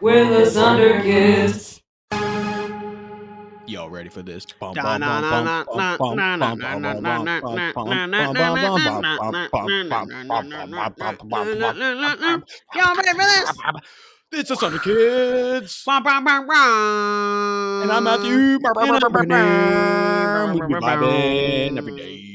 We're the Sunderkids. Y'all ready for this? Y'all ready for this? It's the Sunderkids. And I'm Matthew. And I'm Brittany. We be vibing every day.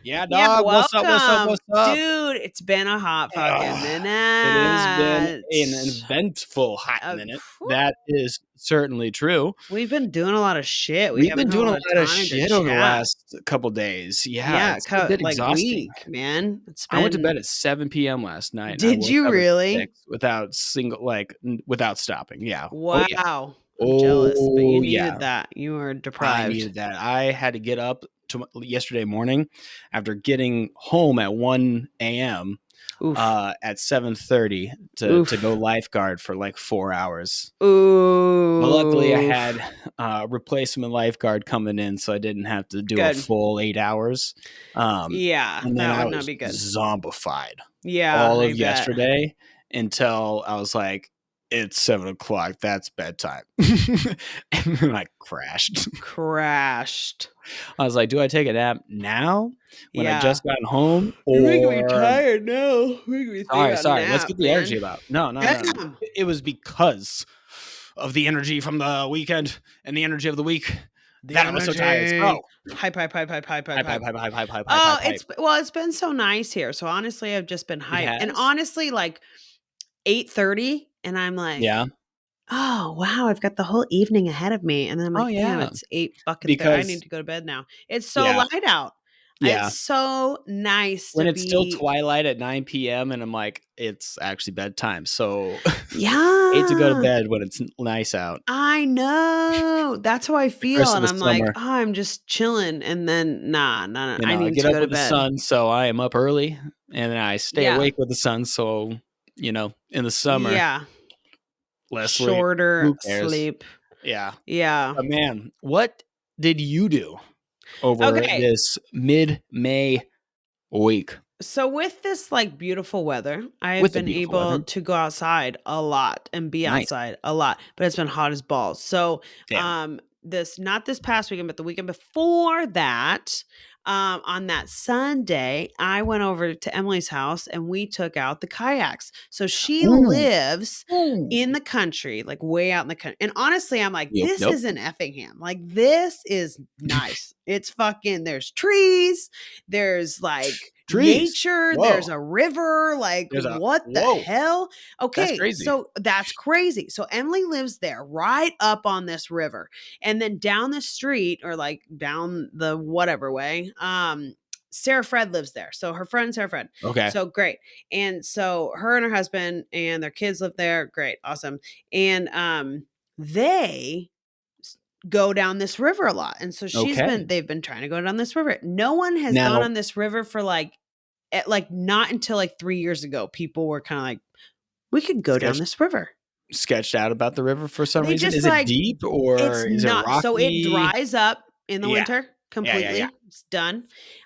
Yeah, dog. Yeah, What's up? welcome. Dude, it's been a hot fucking minute. It has been an eventful hot minute. That is certainly true. We've been doing a lot of shit. We've been doing a lot of shit over the last couple days. Yeah, it's a bit exhausting, week, man. I went to bed at 7 p.m. last night. Did you really? Without stopping. Yeah. Wow. Oh, yeah. I'm jealous, but you needed that. You were deprived. I needed that. I had to get up yesterday morning after getting home at 1 a.m. At 7:30 to go lifeguard for like 4 hours. Ooh. But luckily, I had a replacement lifeguard coming in, so I didn't have to do a full 8 hours. Yeah, and then that I would was not be good. Zombified. Yeah, all of yesterday until I was like, it's 7 o'clock. That's bedtime. And then I crashed. I was like, do I take a nap now when I just gotten home? You're making me tired now. Sorry. Let's get the energy about. No. It was because of the energy from the weekend and the energy of the week. I was so tired. Oh, hype. Oh, it's been so nice here. So honestly, I've just been hyped. And honestly, like 8:30, and I'm like, oh wow, I've got the whole evening ahead of me. And then I'm like, damn, it's 8 fucking 30. I need to go to bed now. It's so light out. Yeah. It's so nice when it's still twilight at 9 p.m. and I'm like, it's actually bedtime. So I hate to go to bed when it's nice out. I know. That's how I feel. And I'm like, oh, I'm just chilling. And then nah. I need to go to bed. The sun, so I am up early, and then I stay awake with the sun. So, in the summer, less shorter sleep. Yeah. But man, what did you do over this mid-May week? So with this like beautiful weather, I've been able to go outside a lot and be outside a lot, but it's been hot as balls. So not this past weekend, but the weekend before that, on that Sunday, I went over to Emily's house and we took out the kayaks. So she lives in the country, like way out in the country. And honestly, I'm like, this isn't Effingham. Like, this is nice. It's fucking, there's trees. There's like nature. Whoa. There's a river. Like, what the hell? Okay. That's crazy. So Emily lives there right up on this river. And then down the street, or like down the whatever way, Sarah Fred lives there. So her friend, Sarah Fred. Okay. So great. And so her and her husband and their kids live there. Great. Awesome. And they go down this river a lot. And so they've been trying to go down this river. No one has gone on this river for not until like 3 years ago. People were kind of like, we could go down this river. Sketched out about the river for some reason. Is it deep or is it rocky? So it dries up in the winter completely. Yeah. It's done.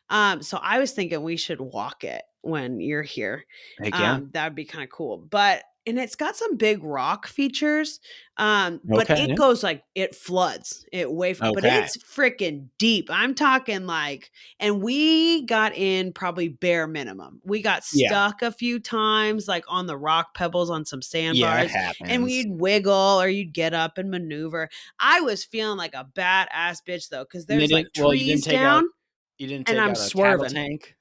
So I was thinking we should walk it when you're here. That would be kind of cool. And it's got some big rock features. But it goes like, it floods it but it's freaking deep. I'm talking like, and we got in probably bare minimum. We got stuck a few times, like on the rock pebbles on some sandbars, and we'd wiggle or you'd get up and maneuver. I was feeling like a badass bitch though, because there's like trees down. You didn't take and I'm out a swerving. Tank?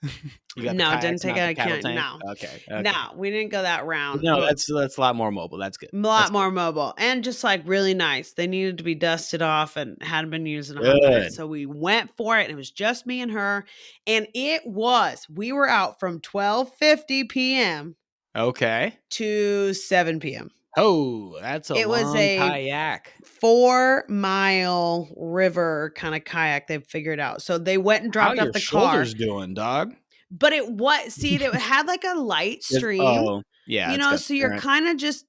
No, didn't take out a tank. No. Okay. No, we didn't go that round. No, that's a lot more mobile. That's good. A lot more mobile and just like really nice. They needed to be dusted off and hadn't been used in a minute. So we went for it. And it was just me and her. And we were out from 12:50 p.m. to 7 p.m. Oh, that's a long kayak. 4-mile river kind of kayak they've figured out. So they went and dropped off the car. How your shoulders doing, dog? But it had like a light stream. So you're kind of just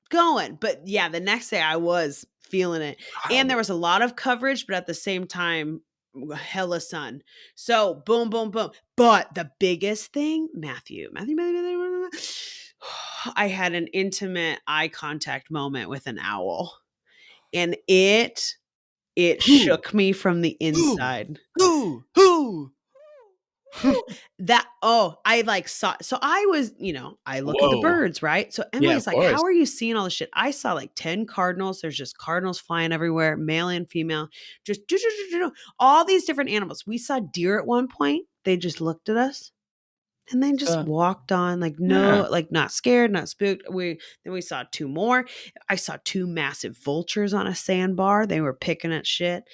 going. But yeah, the next day I was feeling it. Wow. And there was a lot of coverage, but at the same time, hella sun. So boom, boom, boom. But the biggest thing, Matthew. I had an intimate eye contact moment with an owl, and it shook me from the inside. Who? I saw, so I was, I look at the birds, right? So Emily's like, how are you seeing all this shit? I saw like 10 cardinals. There's just cardinals flying everywhere, male and female, just all these different animals. We saw deer at one point. They just looked at us and then just walked on, like not scared, not spooked. Then we saw 2 more. I saw 2 massive vultures on a sandbar. They were picking at shit.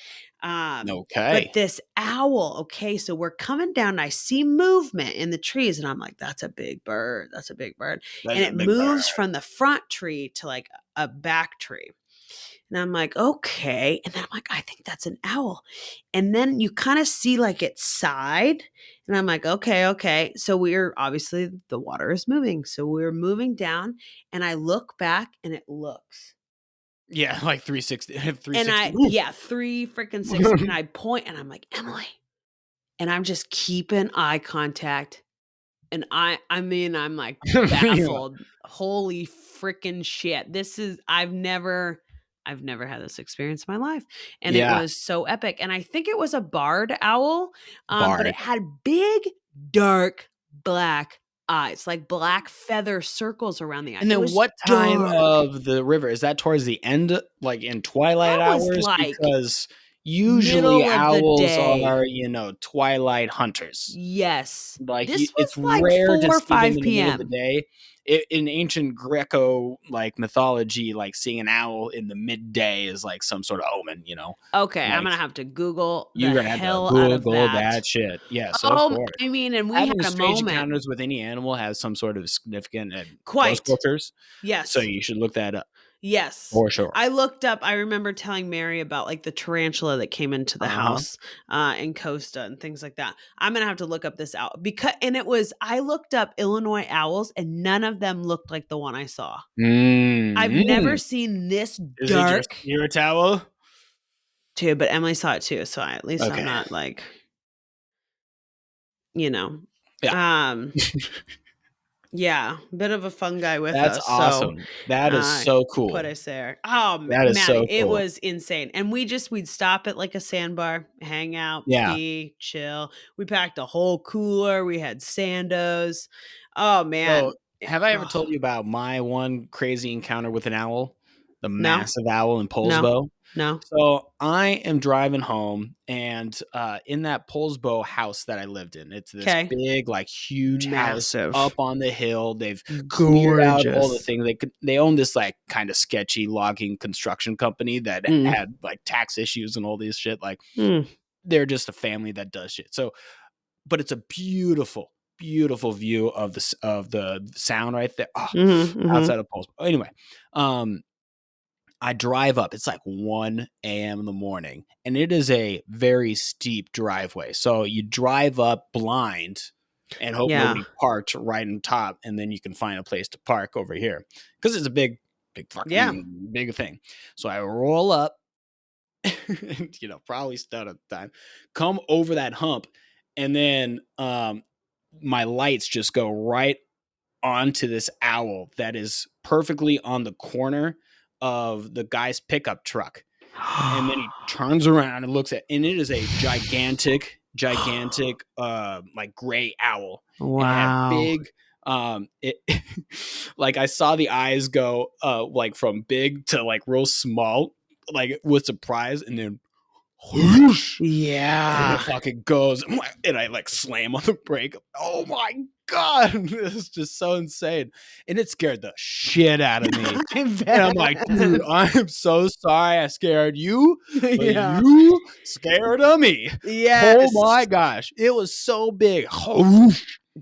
But this owl, so we're coming down and I see movement in the trees and I'm like, that's a big bird. That's a big bird. And it moves from the front tree to like a back tree. And I'm like, okay. And then I'm like, I think that's an owl. And then you kind of see like its side. And I'm like, okay. So obviously the water is moving. So we're moving down and I look back and it looks. Yeah, like 360. And 360. And I point and I'm like, Emily. And I'm just keeping eye contact. And I'm like baffled. Holy freaking shit. I've never had this experience in my life. And it was so epic. And I think it was a barred owl. But it had big, dark, black eyes, like black feather circles around the eyes. And then what time of the river? Is that towards the end, like in twilight hours? Because usually owls are, twilight hunters. Yes. Like this it's was like rare 4 to or see 5 them in the middle of the day. In ancient Greco mythology, like seeing an owl in the midday is like some sort of omen, Okay, like, I'm gonna have to Google you're gonna have to Google that shit. Yes, of course. I mean, and we having had a strange moment. encounters with any animal has some sort of significant Quite cultures. Yes. So you should look that up. Yes. For sure. I looked up, I remember telling Mary about like the tarantula that came into the house in Costa and things like that. I'm going to have to look up this out I looked up Illinois owls and none of them looked like the one I saw. I've never seen this dark. Is it your towel? Too, but Emily saw it too. So at least I'm not like, Yeah. Yeah, bit of a fun guy with us. That's awesome. So, that is so cool. Put us there. Oh, that is so cool. It was insane. And we'd stop at like a sandbar, hang out, pee, chill. We packed a whole cooler. We had Sandos. Oh man. So, have I ever told you about my one crazy encounter with an owl? The massive owl in Poulsbo? No. So I am driving home, and in that Poulsbo house that I lived in, it's this big, like huge house up on the hill. They've cleared out all the things. They own this like kind of sketchy logging construction company that had like tax issues and all this shit. Like they're just a family that does shit. So, but it's a beautiful view of the sound right there outside of Poulsbo. Anyway, I drive up. It's like 1 a.m. in the morning, and it is a very steep driveway. So you drive up blind and hope nobody parked right on top, and then you can find a place to park over here because it's a big fucking big thing. So I roll up, and, probably start at the time, come over that hump, and then my lights just go right onto this owl that is perfectly on the corner of the guy's pickup truck. And then he turns around and looks and it is a gigantic like gray owl. Wow. Big like I saw the eyes go like from big to like real small, like with surprise, and then whoosh, and it fucking goes, and I like slam on the brake. Oh my god, this is just so insane, and it scared the shit out of me. And I'm like, dude, I'm so sorry I scared you, but you scared of me. Yes. Oh my gosh, it was so big.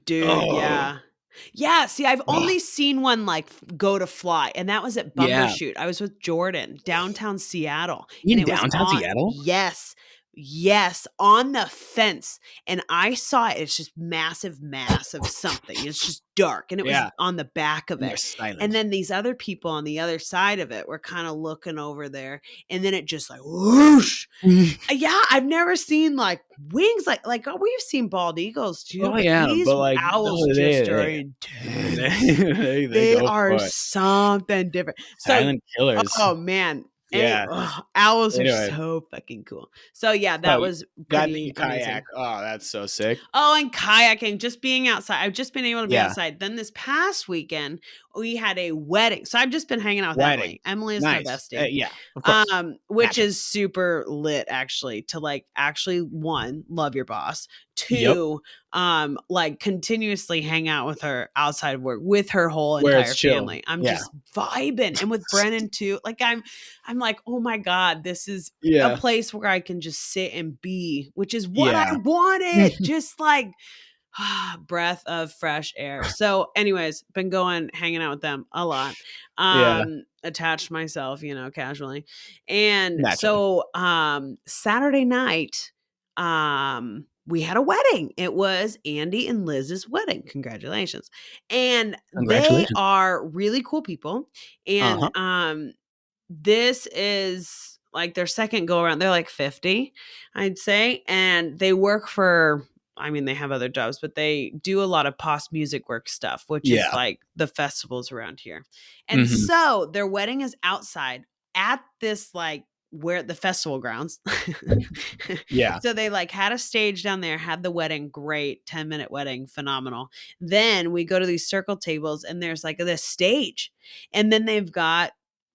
Dude, yeah. See, I've only seen one like go to fly, and that was at Bumbershoot. I was with Jordan, downtown Seattle. In downtown Seattle? Yes. Yes, on the fence. And I saw it. It's just massive mass of something. It's just dark. And it was on the back of it. And then these other people on the other side of it were kind of looking over there. And then it just like whoosh. Yeah, I've never seen like wings like we've seen bald eagles too. Oh yeah, these but like owls just are intense. They are something different. Silent killers. Oh man. Yeah. Owls are so fucking cool. So yeah, that was pretty kayak. amazing. Oh, that's so sick. Oh, and kayaking, just being outside. I've just been able to be outside. Then this past weekend, we had a wedding. So I've just been hanging out with Emily. Emily is my bestie. Yeah, of course. Which is super lit actually, to like actually, one, love your boss. Two, like continuously hang out with her outside of work with her whole entire family. I'm just vibing. And with Brennan too. Like I'm like, oh my God, this is a place where I can just sit and be, which is what I wanted. Just like breath of fresh air. So anyways, been hanging out with them a lot. Attached myself, casually. And so Saturday night, we had a wedding. It was Andy and Liz's wedding. Congratulations. And they are really cool people. And this is like their second go around. They're like 50, I'd say. And they work they have other jobs, but they do a lot of post music work stuff, which is like the festivals around here. And so their wedding is outside at this, like, where the festival grounds. So they like had a stage down there, had the wedding, great, 10-minute wedding, phenomenal. Then we go to these circle tables and there's like this stage, and then they've got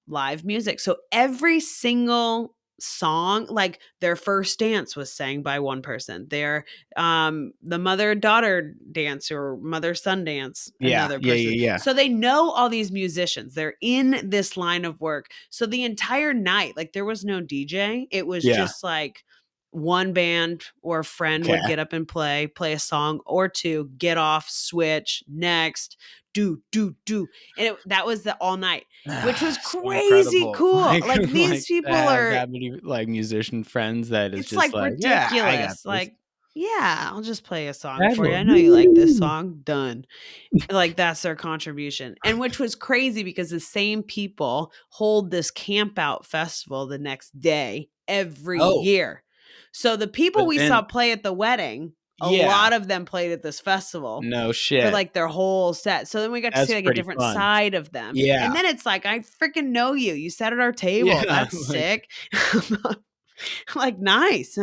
live music. So every single song, like their first dance was sang by one person. Their the mother-daughter dance or mother-son dance, another person. So they know all these musicians. They're in this line of work. So the entire night, like there was no DJ. It was just like one band or friend would get up and play a song or two, get off, switch, next, do. And that was the all night, which was crazy cool. Like these people are that many like musician friends that it's just like ridiculous. I'll just play a song for you. I know Woo! you like this song. Done. Like that's their contribution. And which was crazy because the same people hold this camp out festival the next day every year. So the people we saw play at the wedding, a lot of them played at this festival. No shit. For like their whole set. So then we got to see like a different side of them. Yeah. And then it's like, I freaking know you. You sat at our table. Yeah, that's sick. Like, nice.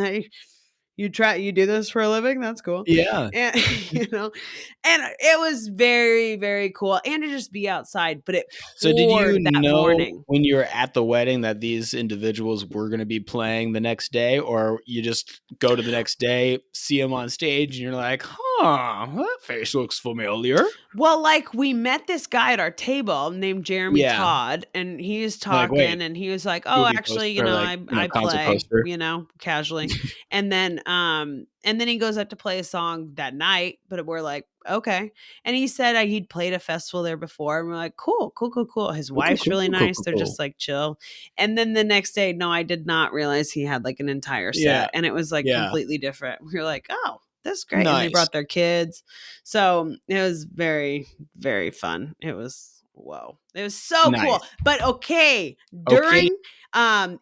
You do this for a living? That's cool. Yeah. And, and it was very, very cool. And to just be outside, but it So did you that know morning. when you were at the wedding that these individuals were going to be playing the next day, or you just go to the next day, see them on stage, and you're like, that face looks familiar? Well, like we met this guy at our table named Jeremy Todd, and he was talking, and he was like, "Oh, actually, I play, casually." And then he goes up to play a song that night, but we're like, okay. And he said he'd played a festival there before, and we're like, cool. His wife's really nice. They're just like chill. And then the next day, no, I did not realize he had like an entire set, and it was like completely different. We were like, oh, that's great. Nice. And they brought their kids. So it was very, very fun. It was, whoa. It was so cool. But during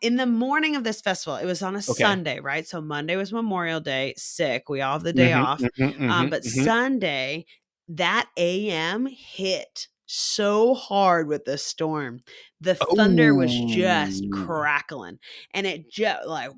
in the morning of this festival, it was on a Sunday, right? So Monday was Memorial Day, sick. We all have the day off. But Sunday, that AM hit so hard with the storm. The thunder was just crackling. And it just like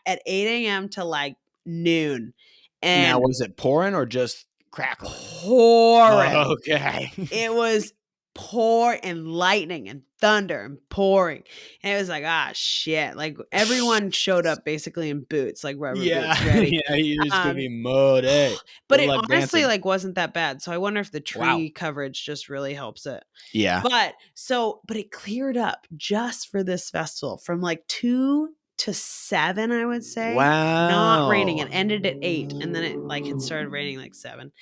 at 8 a.m. to like noon. And now, was it pouring or just crackling? Pouring. Oh, okay. It was pouring and lightning and thunder and pouring. And it was like, shit. Like everyone showed up basically in boots, like rubber boots ready. You're just gonna be muddy. But it honestly like wasn't that bad. So I wonder if the tree coverage just really helps it. Yeah. But it cleared up just for this festival from like 2 to 7, I would say. Wow. Not raining. It ended at 8, and then it like had started raining like 7.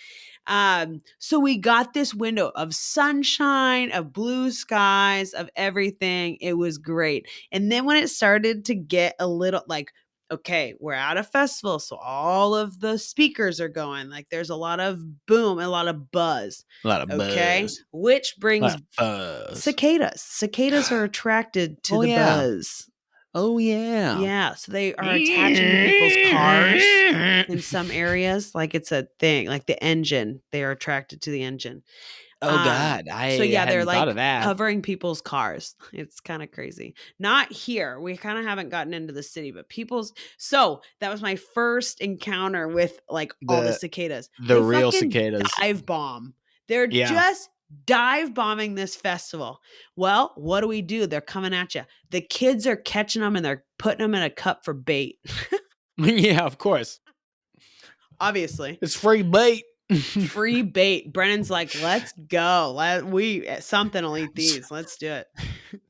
So we got this window of sunshine, of blue skies, of everything. It was great. And then when it started to get a little like okay, we're at a festival, so all of the speakers are going. Like there's a lot of boom, a lot of buzz. A lot of buzz. Which brings fuzz. cicadas. Cicadas are attracted to the buzz. Oh, yeah. Yeah, so they are attaching to people's cars in some areas. Like it's a thing, like the engine. They are attracted to the engine. Oh, God. They're like thought of that. covering people's cars. It's kind of crazy. Not here. We kind of haven't gotten into the city, but so that was my first encounter with like all the cicadas. The real cicadas. Dive bomb. They're just dive bombing this festival. Well, what do? They're coming at you. The kids are catching them and they're putting them in a cup for bait. Yeah, of course. Obviously. It's free bait. Free bait. Brennan's like, let's go. Something will eat these. Let's do it.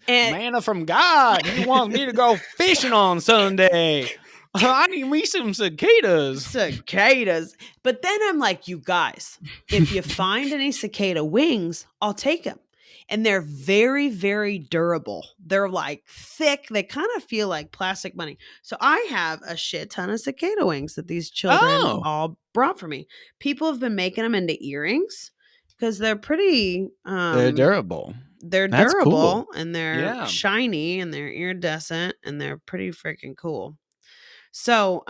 And manna from God. He wants me to go fishing on Sunday. I need me some cicadas. Cicadas. But then I'm like, you guys, if you find any cicada wings, I'll take them. And they're very, very durable. They're like thick. They kind of feel like plastic money. So I have a shit ton of cicada wings that these children all brought for me. People have been making them into earrings because they're pretty. They're durable. That's durable cool. And they're shiny and they're iridescent and they're pretty freaking cool. So,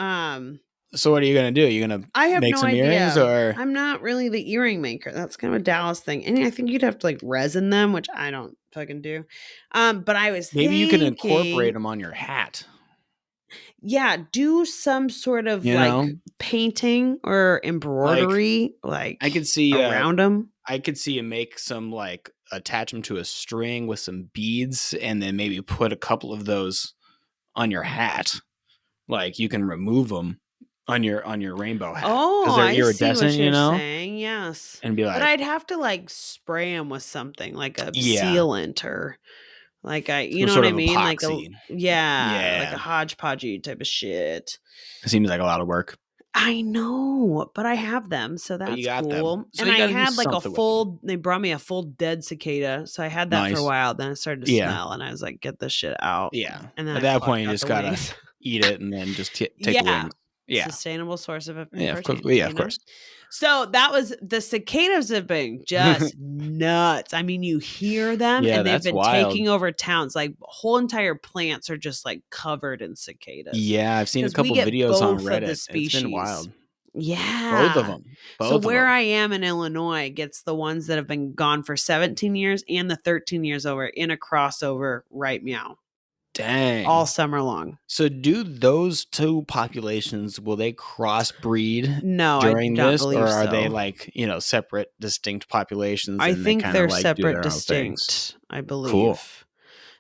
so what are you going to do? You're going to make some earrings or? I'm not really the earring maker. That's kind of a Dallas thing. And I think you'd have to like resin them, which I don't fucking do. But I was maybe you can incorporate them on your hat. Yeah. Do some sort of painting or embroidery. Like I could see around them. I could see you make some like attach them to a string with some beads and then maybe put a couple of those on your hat. Like you can remove them on your rainbow hat. Oh, they're I iridescent, see what you're saying. Yes. And be like, but I'd have to like spray them with something like a sealant or like you know what I mean? Like like a hodgepodge type of shit. It seems like a lot of work. I know, but I have them, so that's cool. So and I had like they brought me a full dead cicada, so I had that for a while. Then it started to smell, and I was like, "Get this shit out." Yeah, and then at that point, you just gotta eat it and then just take the wings. Yeah, sustainable source of protein. Yeah, of course. Yeah, of course. So that was the cicadas have been just nuts. I mean, you hear them and they've been taking over towns. Like whole entire plants are just like covered in cicadas. Yeah, I've seen a couple videos on Reddit. It's been wild. Yeah. Both of them. So where I am in Illinois gets the ones that have been gone for 17 years and the 13 years over in a crossover right meow. Dang. All summer long. So do those two populations, will they crossbreed during this? Or are they like, separate, distinct populations? I think they're separate, distinct, I believe. Cool.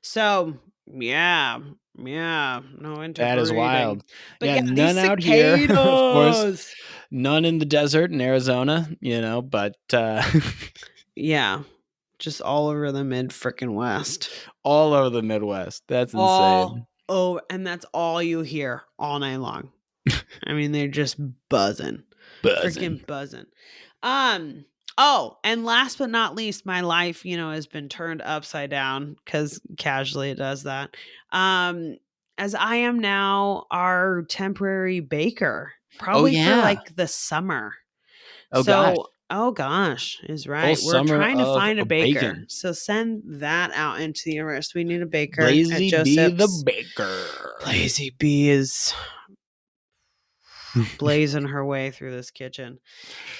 So, yeah, no interbreeding. That is wild. But none out here, of course. None in the desert in Arizona, but... yeah. Just all over the mid-frickin' West. All over the Midwest. That's insane. Oh, and that's all you hear all night long. I mean, they're just buzzing. Freaking buzzing. Oh, and last but not least, my life, has been turned upside down because casually it does that. As I am now our temporary baker, probably for like the summer. Oh gosh, is right. We're trying to find a baker. Bacon. So send that out into the universe. We need a baker. Lazy Bee the baker. Lazy Bee is blazing her way through this kitchen.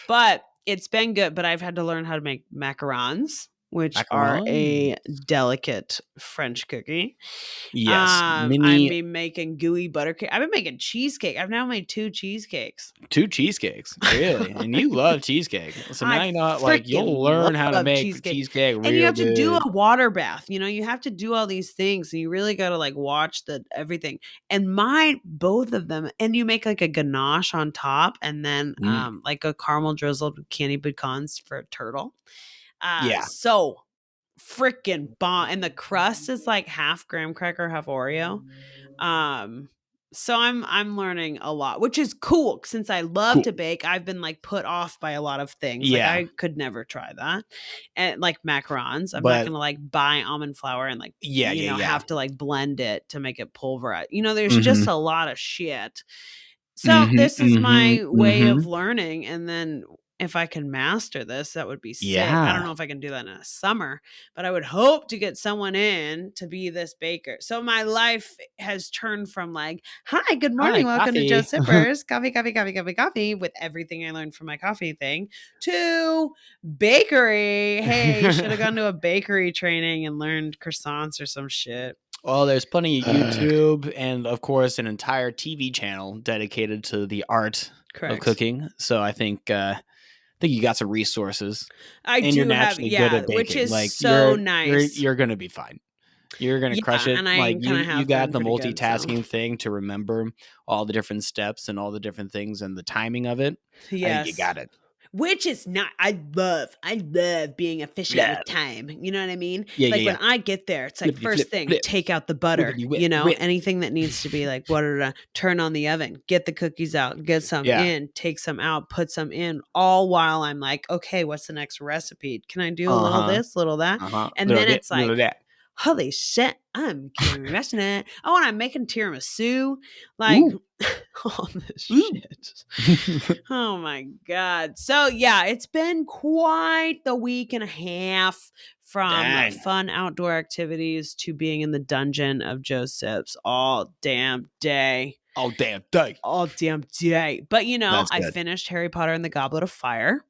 But it's been good. But I've had to learn how to make macarons, which are a delicate French cookie. Yes. I've been making gooey butter cake. I've been making cheesecake. I've now made 2 cheesecakes. 2 cheesecakes? Really? And you love cheesecake. So now you'll learn how to make cheesecake real And you have to do good. a water bath. You have to do all these things. And you really got to watch everything. And both of them. And you make like a ganache on top. And then like a caramel drizzled with candy pecans for a turtle. So freaking bomb. And the crust is like half graham cracker, half Oreo. So I'm learning a lot, which is cool. Since I love to bake, I've been like put off by a lot of things. Like I could never try that. And like macarons, I'm not gonna like buy almond flour and like have to like blend it to make it pulverize. There's just a lot of shit. So this is my way of learning, and then if I can master this, that would be sick. I don't know if I can do that in a summer, but I would hope to get someone in to be this baker. So my life has turned from like, hi, good morning, welcome to Joe Sippers, coffee, with everything I learned from my coffee thing, to bakery. Hey, should have gone to a bakery training and learned croissants or some shit. Well, there's plenty of YouTube and, of course, an entire TV channel dedicated to the art of cooking. So I think you got some resources. And you're naturally good at baking, which is like, so nice. You're going to be fine. You're going to crush it. And like you got the multitasking thing to remember all the different steps and all the different things and the timing of it. Yes. I think you got it. Which is not, I love being efficient with time. You know what I mean? Yeah, like when I get there, it's like first thing, take out the butter, anything that needs to be like, turn on the oven, get the cookies out, get some in, take some out, put some in, all while I'm like, okay, what's the next recipe? Can I do a little this, little that? And then it's like, holy shit, I'm crushing it. Oh, and I'm making tiramisu. Like, all this shit. Oh my God. So yeah, it's been quite the week and a half from fun outdoor activities to being in the dungeon of Joe Sips all damn day. All damn day. But I finished Harry Potter and the Goblet of Fire.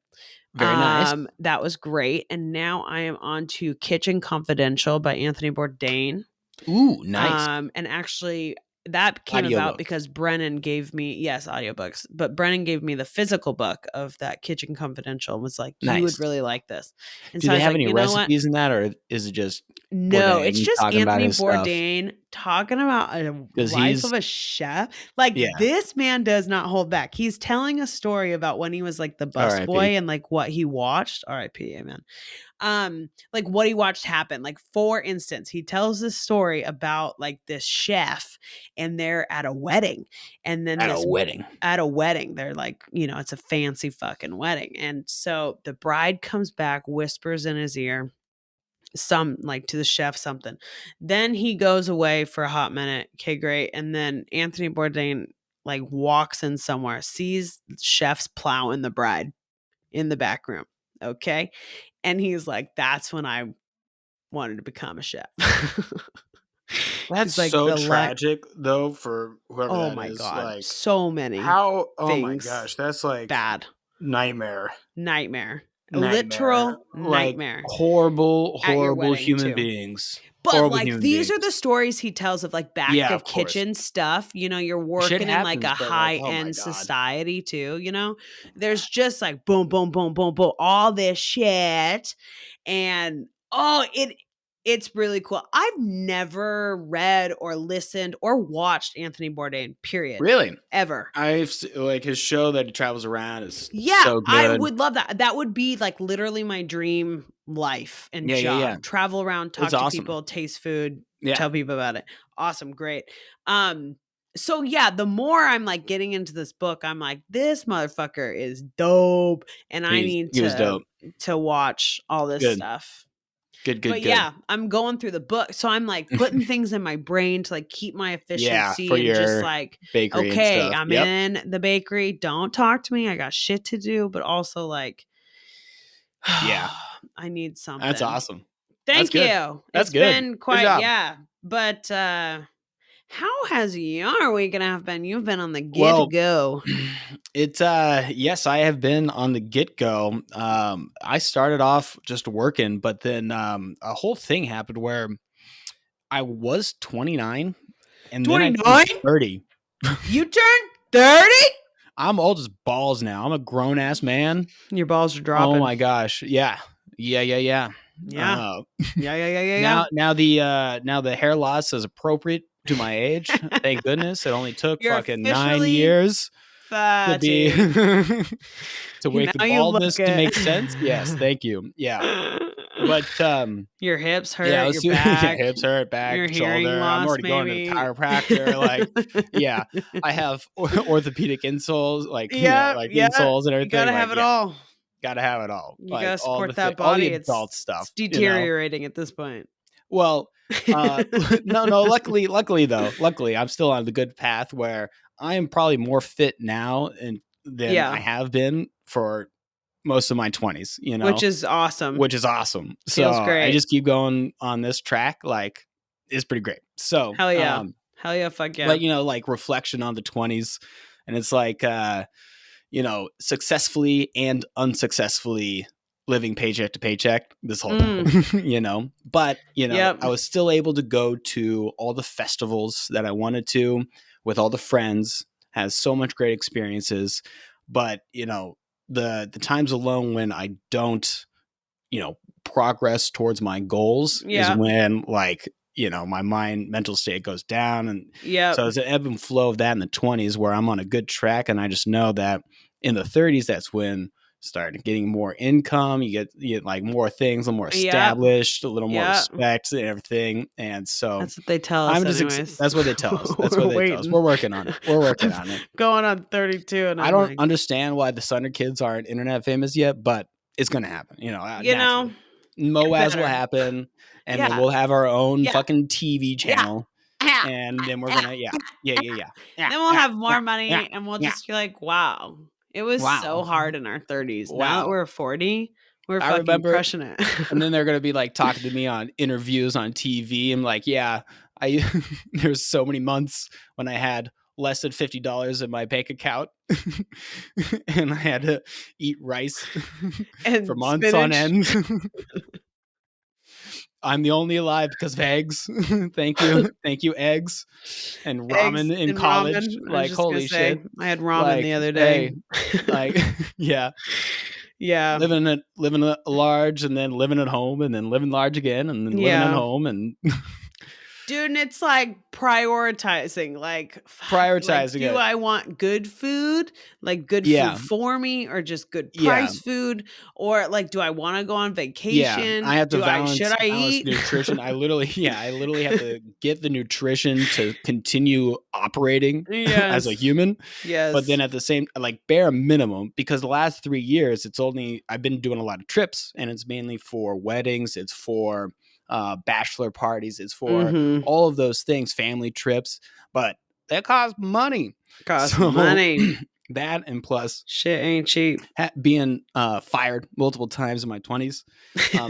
Very nice. That was great. And now I am on to Kitchen Confidential by Anthony Bourdain. Ooh, nice. And actually that came about because Brennan gave me, audiobooks, but Brennan gave me the physical book of that Kitchen Confidential and was like, you would really like this. And do they have any recipes in that, or is it just no, it's just Anthony Bourdain talking about a life of a chef. Like this man does not hold back. He's telling a story about when he was like the busboy and like what he watched. R.I.P. Amen. Like what he watched happen. Like for instance, he tells this story about like this chef and they're at a wedding, and then at a wedding, they're like, it's a fancy fucking wedding. And so the bride comes back, whispers in his ear, to the chef something. Then he goes away for a hot minute. Okay, great. And then Anthony Bourdain like walks in somewhere, sees chef's plowing the bride in the back room. Okay. And he's like, that's when I wanted to become a chef. That's like so tragic though for whoever that is. Oh my God. Like, so many oh my gosh. That's like bad. Nightmare. Literal nightmare. Like horrible human beings. But horrible like these are the stories he tells of like back of kitchen stuff. You're working in like a high-end society too, There's just like boom, boom, boom, boom, boom, all this shit. And it's really cool. I've never read or listened or watched Anthony Bourdain, period. Really? Ever. I've like his show that he travels around is so good. I would love that. That would be like literally my dream life and job. Yeah. Travel around, talk to people, taste food, tell people about it. Awesome. Great. So yeah, the more I'm like getting into this book, I'm like, this motherfucker is dope. And I need to watch all this stuff. Good. Yeah, I'm going through the book. So I'm like putting things in my brain to like keep my efficiency and just like, okay, I'm in the bakery. Don't talk to me. I got shit to do. But also like, I need something. That's awesome. Thank you. That's it's good. Been quite, But how has your week and a half been? You've been on the get-go. It's yes, I have been on the get-go. I started off just working, but then a whole thing happened where I was 29 and 29? Then I turned 30. You turned 30? I'm old as balls now. I'm a grown-ass man. Your balls are dropping. Oh my gosh. Yeah. Yeah. Now the hair loss is appropriate to my age. Thank goodness. It only took fucking 9 years to be to wake the baldness to make sense. Yes, thank you. Yeah. But your hips hurt, yeah, your back, hips hurt, back, your shoulder. hearing loss, I'm already going to the chiropractor. Like, yeah, I have orthopedic insoles, like insoles and everything. You gotta have it all. Gotta have it all. You like gotta support that all body. the adult stuff. It's deteriorating at this point. Well, no. Luckily, I'm still on the good path where I am probably more fit now than I have been for most of my 20s. Which is awesome. So I just keep going on this track. Like, it's pretty great. So hell yeah, fuck yeah. But like reflection on the 20s, and it's like successfully and unsuccessfully living paycheck to paycheck this whole time, but I was still able to go to all the festivals that I wanted to with all the friends, has so much great experiences. But the times alone when I don't progress towards my goals is when like my mental state goes down. And so it's an ebb and flow of that in the 20s where I'm on a good track, and I just know that in the 30s that's when start getting more income, you get like more things, a little more established, a little more respect and everything. And so that's what they tell us. That's what they tell us. That's what they tell us. We're working on it. Going on 32, and I don't understand why the Sunderkids aren't internet famous yet, but it's gonna happen. Moaz will happen, and then we'll have our own fucking TV channel. And then we're gonna then we'll have more money, and we'll just be like, wow, it was so hard in our 30s. Now that we're 40, we're fucking crushing it. And then they're gonna be like talking to me on interviews on TV. I'm like, there's so many months when I had less than $50 in my bank account, and I had to eat rice for months on end. I'm the only alive because of eggs. Thank you, eggs and ramen in college. Ramen. Like, holy shit! I had ramen the other day. Living at large, and then living at home, and then living large again, and then living at home, and dude, and it's like prioritizing. Do I want good food? Like good food for me, or just good price food? Or like, do I want to go on vacation? I have to should I eat nutrition? I literally have to get the nutrition to continue operating as a human. Yes. But then at the same, like, bare minimum, because the last 3 years, I've been doing a lot of trips, and it's mainly for weddings. It's for bachelor parties, it's for all of those things, family trips, but that costs money. That, and plus shit ain't cheap. Being fired multiple times in my 20s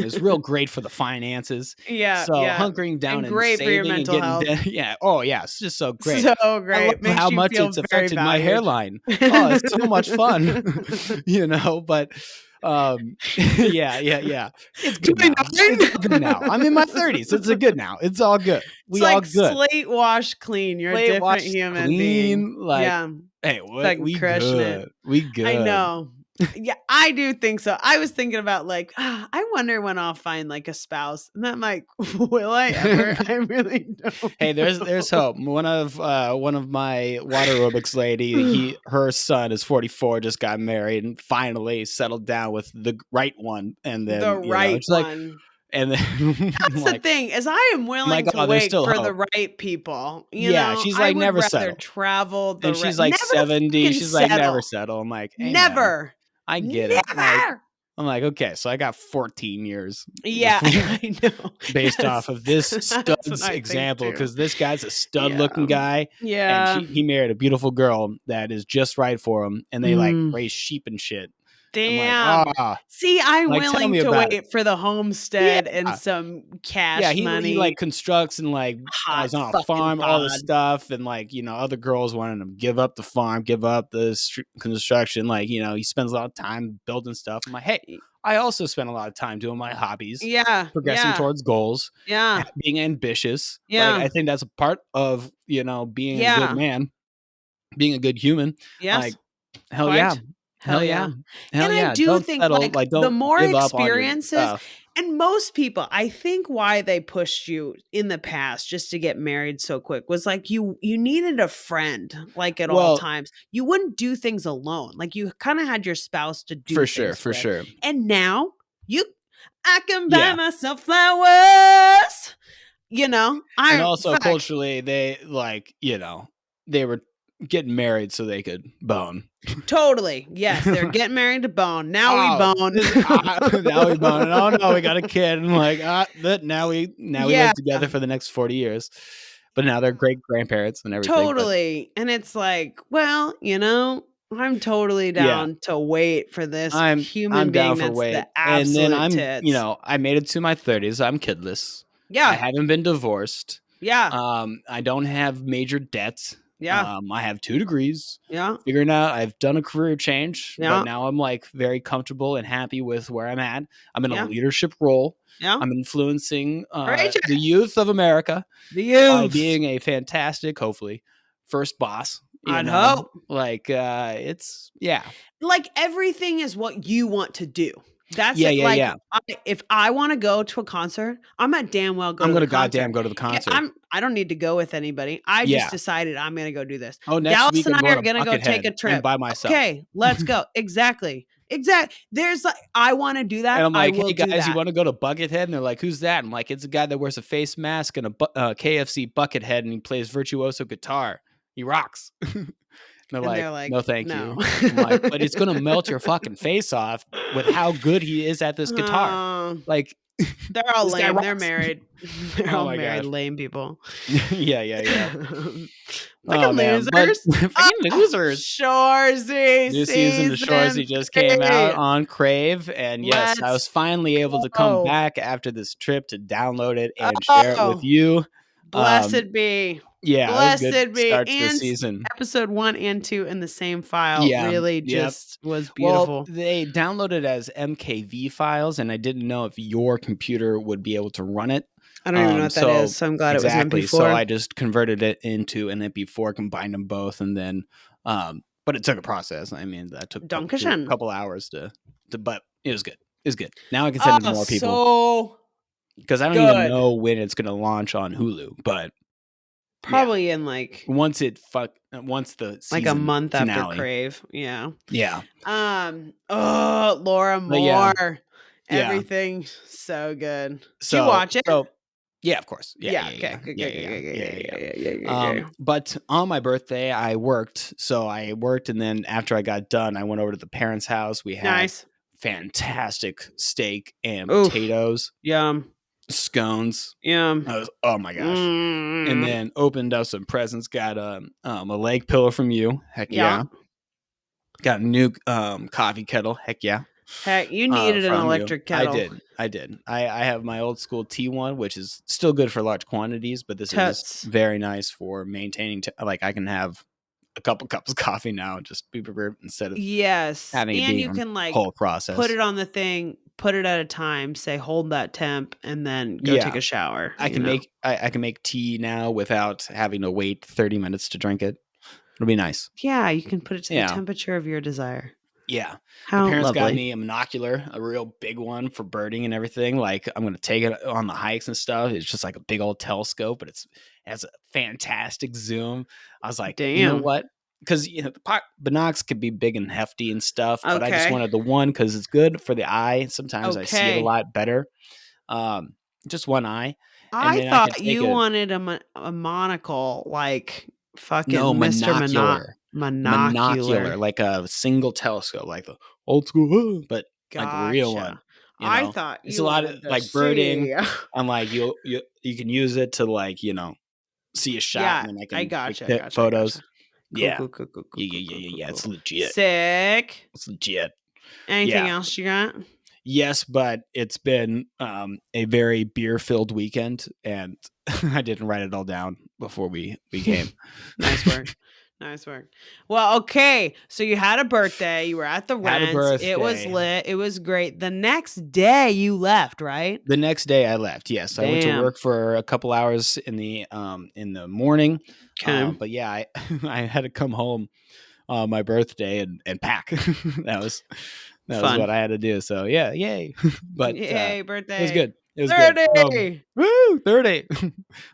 is real great for the finances. Hunkering down and great saving for your mental health. It's just so great. So great. I love how much it's affected my hairline. It's so much fun. But it's good now. It's good now. I'm in my 30s. It's a good now. It's all good. We all good. Slate wash clean. You're a different human being. Hey, we good. We good. I know. Yeah, I do think so. I was thinking about like, I wonder when I'll find like a spouse, and I'm like, will I ever? I really don't. Hey, there's hope. One of my water aerobics lady, her son is 44, just got married, and finally settled down with the right one, and then the right one. Like, and then that's the thing, is I am willing to wait for the right people. She's like, never settle. Travel, and she's like 70. She's like, never settle. I'm like, hey, never. Man, I get it. I'm like, okay, so I got 14 years. Yeah, I know. Based off of this stud's example, because this guy's a stud-looking guy. Yeah, and he married a beautiful girl that is just right for him, and they like raise sheep and shit. Damn. See, I'm willing to wait for the homestead and some cash money. He like constructs and like is on a farm, all this stuff, and like other girls wanting him to give up the farm, give up the construction. Like he spends a lot of time building stuff. I'm like, hey, I also spend a lot of time doing my hobbies. Progressing towards goals. Being ambitious. Like, I think that's a part of being a good man, being a good human. Yes. Like, hell yeah. Hell yeah. And I do think like the more experiences, and most people, I think why they pushed you in the past just to get married so quick was like you needed a friend like at all times. You wouldn't do things alone. Like you kind of had your spouse to do for sure. And now I can buy myself flowers. You know, and also culturally, they they were getting married so they could bone. Totally. Yes, they're getting married to bone. Now we bone. Now we bone. And oh no, we got a kid. And like, now we live together for the next 40 years. But now they're great grandparents and everything. Totally. And it's like, well, I'm totally down to wait for this human being that's the absolute and then tits. I made it to my 30s. I'm kidless. Yeah. I haven't been divorced. Yeah. I don't have major debts. Yeah. I have 2 degrees. Yeah. Figuring out I've done a career change, but now I'm like very comfortable and happy with where I'm at. I'm in a leadership role. Yeah. I'm influencing the youth of America by being a fantastic, hopefully, first boss. I'd hope. Like it's like everything is what you want to do. That's it. Like, if I want to go to a concert, I'm not damn well I'm gonna goddamn go to the concert. I don't need to go with anybody. I just decided I'm gonna go do this. Oh, next Dallas week and I are gonna go take a trip by myself. Okay, let's go. Exactly. There's like, I want to do that. And I'm like, hey guys, you want to go to Buckethead? And they're like, who's that? I'm like, it's a guy that wears a face mask and a KFC bucket head, and he plays virtuoso guitar. He rocks. They're like, no, thank you. I'm like, but it's gonna melt your fucking face off with how good he is at this guitar. Like, they're all lame. They're married. They're all married, lame people. Yeah. Fucking losers. Fucking losers. Shoresy. New season of Shoresy just came out on Crave, and yes, I was finally able to come back after this trip to download it and share it with you. Blessed be. Yeah, blessed be. Start to the season. Episode 1 and 2 in the same file really just was beautiful. Well, they downloaded as MKV files, and I didn't know if your computer would be able to run it. I don't even know what that is, so I'm glad it was MP4. So I just converted it into an MP4, combined them both, and then, but it took a process. I mean, that took a couple hours to, but it was good. It was good. Now I can send it to more people. Because I don't even know when it's going to launch on Hulu, but probably in like once the season like a month finale. After Crave. Yeah. Laura Moore. Everything so good. Did you watch it? Yeah, of course. Yeah. But on my birthday, I worked. So I worked, and then after I got done, I went over to the parents' house. We had fantastic steak and potatoes. Yum. Scones. Oh my gosh. And then opened up some presents. Got a leg pillow from you. Heck yeah. Got a new coffee kettle. Heck yeah. Heck, you needed an electric kettle. I did. I have my old school T1, which is still good for large quantities, but this is very nice for maintaining. Like, I can have a couple cups of coffee now, just instead of having and you can like whole process. Put it on the thing, put it at a time, say hold that temp, and then go take a shower. I can make tea now without having to wait 30 minutes to drink it. It'll be nice. Yeah, you can put it to the temperature of your desire. Yeah. How my parents lovely. got me a monocular, a real big one for birding and everything. Like, I'm going to take it on the hikes and stuff. It's just like a big old telescope, but it has a fantastic zoom. I was like, you know what? Because the binocs could be big and hefty and stuff, but I just wanted the one because it's good for the eye. Sometimes I see it a lot better. Just one eye. I thought you wanted a monocle, like fucking Mr. Monocular, like a single telescope, like the old school, but like a real one. I thought it's a lot of like birding, and like you can use it to like see a shot, and then I can take photos. Cool. It's legit. Sick. It's legit. Anything else you got? Yes, but it's been a very beer-filled weekend, and I didn't write it all down before we came. Nice work. Nice work. Well, okay. So you had a birthday. You were at the Rents. It was lit. It was great. The next day you left, right? The next day I left. Yes, Damn. I went to work for a couple hours in the morning. Okay. But yeah, I had to come home on my birthday and pack. that was what I had to do. So yeah, yay! But yay, birthday! It was good. It was 30. Woo, 30.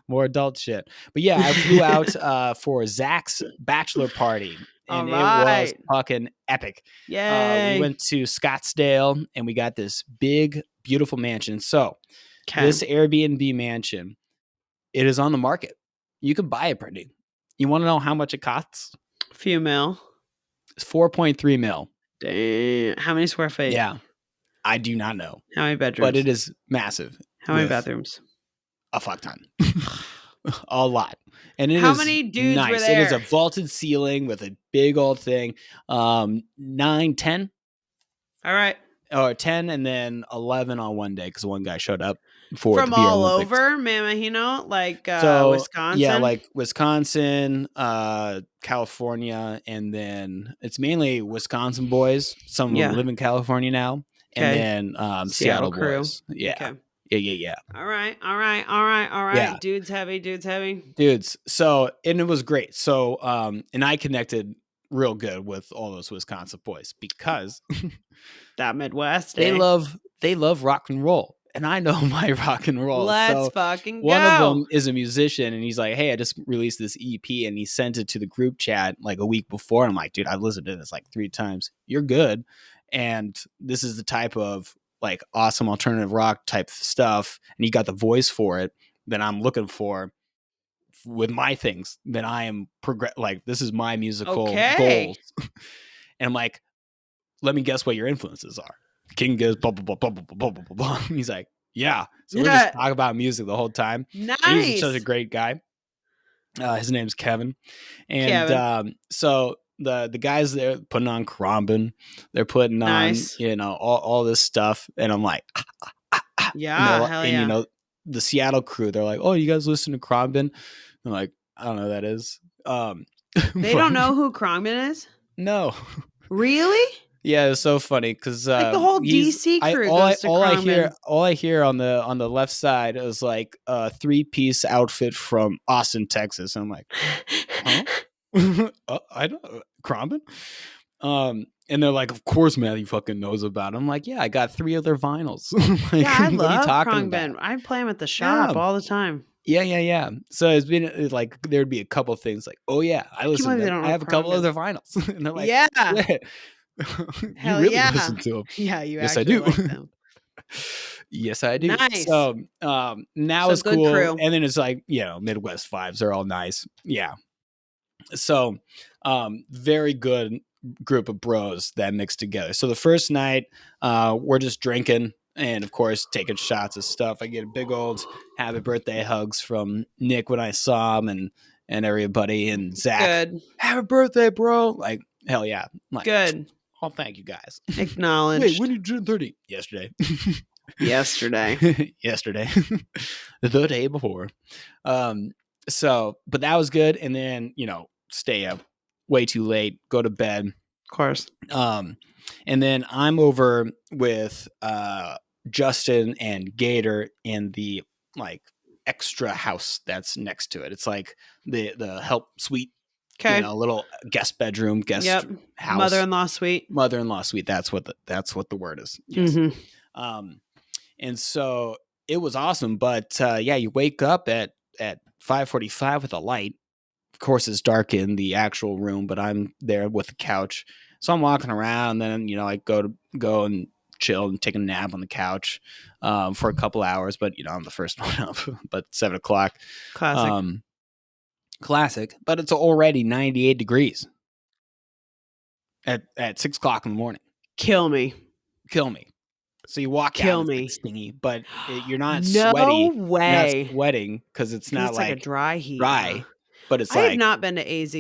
More adult shit. But yeah, I flew out for Zach's bachelor party. and it was fucking epic. Yay. We went to Scottsdale, and we got this big, beautiful mansion. So this Airbnb mansion, it is on the market. You can buy it, Brittany. You want to know how much it costs? Few mil. It's 4.3 mil. Damn. How many square feet? Yeah. I do not know. How many bedrooms? But it is massive. How many bathrooms? A fuck ton. A lot. And it How is many dudes nice. were there? It is a vaulted ceiling with a big old thing. 9, 10. All right. Or 10 and then 11 on one day because one guy showed up for from the Beer all Olympics. over Mamahino, like Wisconsin. Yeah, like Wisconsin, California, and then it's mainly Wisconsin boys. Some of them live in California now, and then Seattle boys. Yeah. Okay. Yeah. All right. Yeah. Dudes heavy. Dudes. So, and it was great. So, and I connected real good with all those Wisconsin boys because that Midwest, they love rock and roll. And I know my rock and roll. Let's fucking go. One of them is a musician, and he's like, hey, I just released this EP, and he sent it to the group chat like a week before. And I'm like, dude, I've listened to this like 3 times. You're good. And this is the type of like awesome alternative rock type stuff. And you got the voice for it that I'm looking for with my things. That I am like, this is my musical goals. And I'm like, let me guess what your influences are. King goes blah blah blah blah blah blah blah. He's like, yeah. So we're just talking about music the whole time. Nice. He's such a great guy. His name's Kevin, and so the guys there putting on Krombin, they're putting on all this stuff, and I'm like, hell and you know the Seattle crew, they're like, oh, you guys listen to Krombin? I'm like, I don't know who that is. They don't know who Krombin is? No. Really? Yeah, it's so funny because like the whole DC crew goes to Krombin. All I hear on the left side is like a 3-piece outfit from Austin, Texas. I'm like, huh? I don't Krombin. And they're like, of course, Matthew fucking knows about it. I'm like, yeah, I got 3 other vinyls. Like, yeah, I what are you love talking Krombin. about? I play them at the shop all the time. Yeah. So it's been like there'd be a couple things like, oh yeah, I listen to them. I have a couple other vinyls. And they're like, yeah. You really listen to them. Yeah, you yes, actually I do. like them. Yes, I do. Nice. So now it's cool. Crew. And then it's like, Midwest vibes are all nice. Yeah. So very good group of bros that mixed together. So the first night, we're just drinking and of course taking shots of stuff. I get a big old happy birthday hugs from Nick when I saw him and everybody, and Zach. Good. Happy birthday, bro. Like, hell yeah. Like, good. Oh, thank you guys. Acknowledged. Wait, when did you turn 30? Yesterday. Yesterday. The day before. So, but that was good. And then, stay up way too late, go to bed. Of course. And then I'm over with Justin and Gator in the like extra house that's next to it. It's like the help suite. Okay. Little guest bedroom, house. Mother-in-law suite. That's what the word is. Yes. Mm-hmm. And so it was awesome. But you wake up at 5:45 with a light. Of course, it's dark in the actual room, but I'm there with the couch. So I'm walking around, and then I go and chill and take a nap on the couch for a couple hours. But I'm the first one up. But 7:00. Classic, but it's already 98 degrees at 6:00 in the morning. Kill me. So you walk out, it's stingy, but you're not no sweaty. way. You're not sweating because it's not like a dry heat. Dry, but it's I have not been to AZ.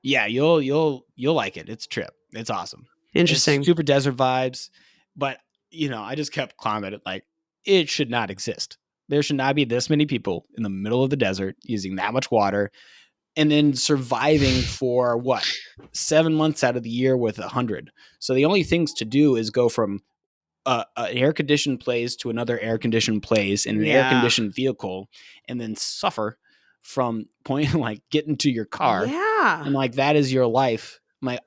Yeah, you'll like it. It's a trip. It's awesome. Interesting. It's super desert vibes, but I just kept commenting like it should not exist. There should not be this many people in the middle of the desert using that much water and then surviving for 7 months out of the year with 100. So the only things to do is go from an air-conditioned place to another air-conditioned place in an air-conditioned vehicle and then suffer from getting to your car. Yeah. And that is your life.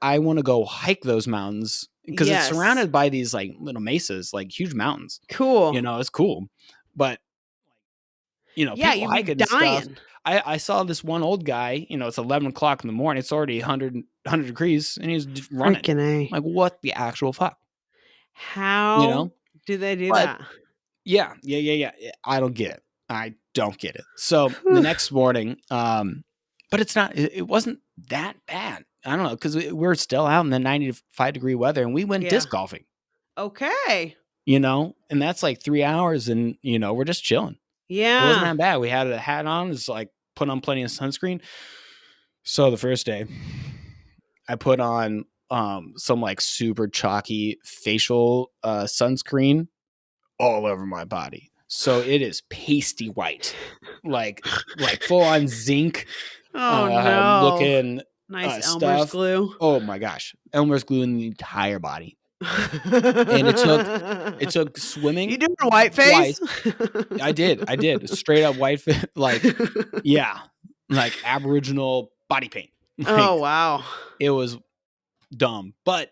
I want to go hike those mountains because it's surrounded by these little mesas, huge mountains. Cool. It's cool. But people hike it and stuff. I saw this one old guy, it's 11 o'clock in the morning. It's already 100 degrees and he's running. Freaking A. Like, what the actual fuck? How do they do that? Yeah. I don't get it. I don't get it. So the next morning, but it wasn't that bad. I don't know, because we're still out in the 95 degree weather and we went disc golfing. Okay. And that's like 3 hours and, we're just chilling. Yeah. It wasn't that bad. We had a hat on. It's like put on plenty of sunscreen. So the first day I put on some like super chalky facial sunscreen all over my body. So it is pasty white, like full on zinc. Oh no! Looking nice Elmer's glue. Oh my gosh, Elmer's glue in the entire body. And it took swimming. You doing white face? I did straight up white face, like like Aboriginal body paint. Like, oh wow! It was dumb, but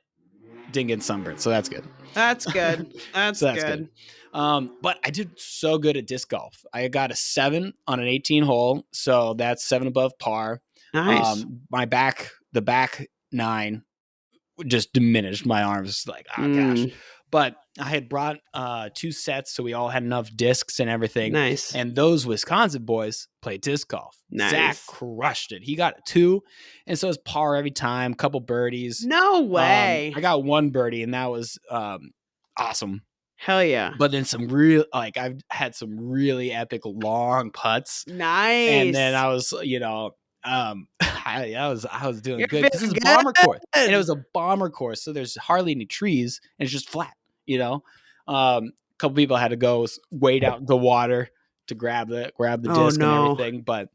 didn't get sunburned, so that's good. That's good. That's good. But I did so good at disc golf. I got a 7 on an 18 hole, so that's 7 above par. Nice. The back 9 just diminished. My arms, like, oh gosh. But I had brought 2 sets, so we all had enough discs and everything. Nice. And those Wisconsin boys played disc golf. Nice. Zach crushed it. He got a 2, and so it was par every time. Couple birdies. No way. I got 1 birdie, and that was awesome. Hell yeah. But then I've had some really epic long putts. Nice. And then I was, I was doing good because it was a bomber course. And it was a bomber course, so there's hardly any trees and it's just flat, A couple people had to go wade out the water to grab the disc and everything, but